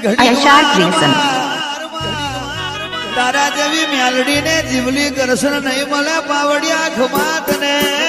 यशार creation तारा जेवी म्यालडी ने जीवली करसन नहीं मले पावड़िया खमात ने